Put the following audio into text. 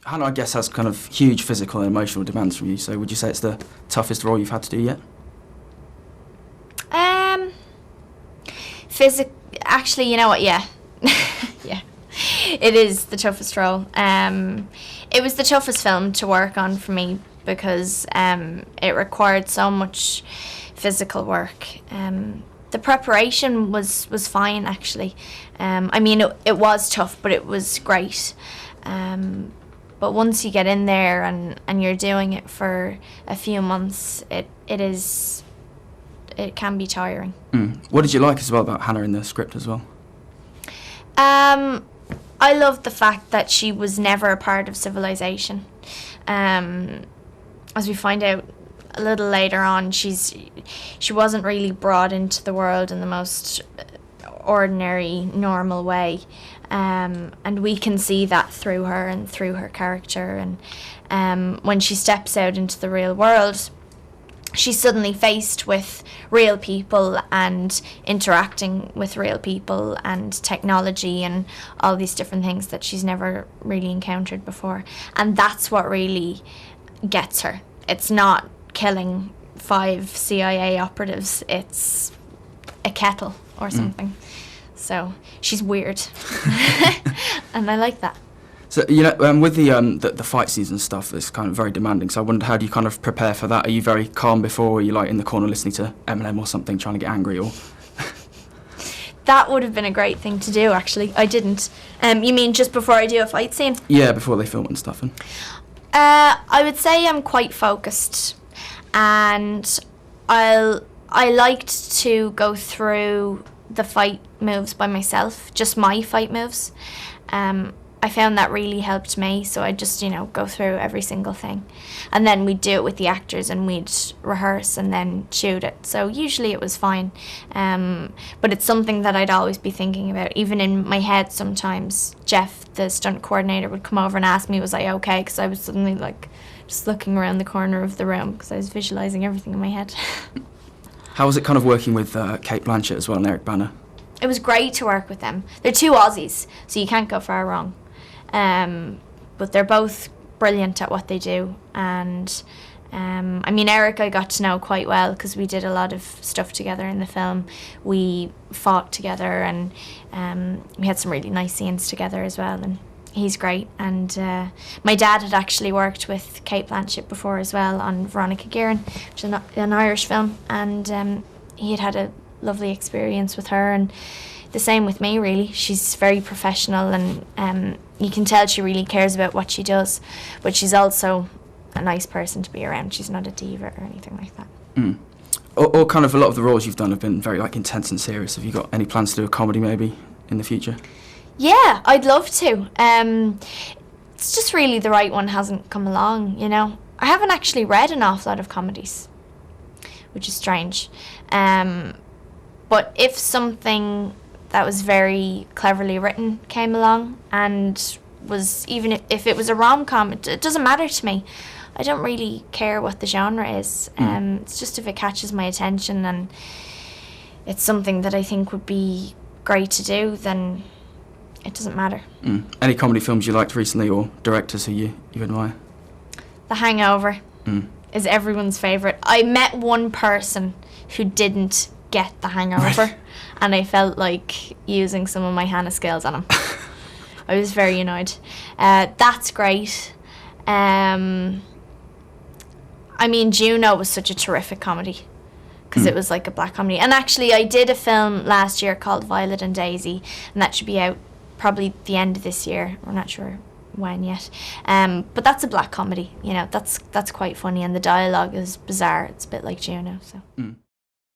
Hannah, I guess, has kind of huge physical and emotional demands from you, so would you say it's the toughest role you've had to do yet? Actually, you know what, yeah. Yeah. It is the toughest role. It was the toughest film to work on for me because it required so much physical work. The preparation was fine, actually. I mean, it was tough, but it was great. But once you get in there and you're doing it for a few months, it can be tiring. What did you like as well about Hannah in the script as well? I loved the fact that she was never a part of civilization. As we find out a little later on, she wasn't really brought into the world in the most ordinary, normal way. And we can see that through her and through her character. And when she steps out into the real world, she's suddenly faced with real people and interacting with real people and technology and all these different things that she's never really encountered before. And that's what really gets her. It's not killing 5 CIA operatives, it's a kettle or something. So she's weird. And I like that. So, you know, with the fight scenes and stuff, it's kind of very demanding. So I wondered, how do you kind of prepare for that? Are you very calm before, or are you like in the corner listening to Eminem or something, trying to get angry? Or that would have been a great thing to do, actually. I didn't. You mean just before I do a fight scene? Yeah, before they film it and stuff. I would say I'm quite focused, and I liked to go through the fight moves by myself, just my fight moves. I found that really helped me, so I just, go through every single thing. And then we'd do it with the actors and we'd rehearse and then shoot it. So usually it was fine. But it's something that I'd always be thinking about. Even in my head sometimes, Jeff, the stunt coordinator, would come over and ask me, was I okay? Because I was suddenly just looking around the corner of the room because I was visualising everything in my head. How was it kind of working with Cate Blanchett as well and Eric Bana? It was great to work with them. They're 2 Aussies, so you can't go far wrong. But they're both brilliant at what they do, and I mean, Eric I got to know quite well because we did a lot of stuff together in the film. We fought together, and we had some really nice scenes together as well, and he's great. And my dad had actually worked with Cate Blanchett before as well on Veronica Guerin, which is an Irish film, and he had a lovely experience with her, and the same with me, really. She's very professional, and you can tell she really cares about what she does, but she's also a nice person to be around. She's not a diva or anything like that. Or kind of a lot of the roles you've done have been very intense and serious. Have you got any plans to do a comedy maybe in the future? Yeah, I'd love to. It's just really the right one hasn't come along, I haven't actually read an awful lot of comedies, which is strange. But if something that was very cleverly written came along and was, even if it was a rom-com, it doesn't matter to me. I don't really care what the genre is. It's just if it catches my attention and it's something that I think would be great to do, then it doesn't matter. Any comedy films you liked recently, or directors who you admire? The Hangover is everyone's favourite. I met one person who didn't get The Hangover, and I felt like using some of my Hanna skills on him. I was very annoyed. That's great. I mean, Juno was such a terrific comedy because it was like a black comedy. And actually, I did a film last year called Violet and Daisy, and that should be out probably the end of this year. We're not sure when yet. But that's a black comedy. That's quite funny, and the dialogue is bizarre. It's a bit like Juno. So.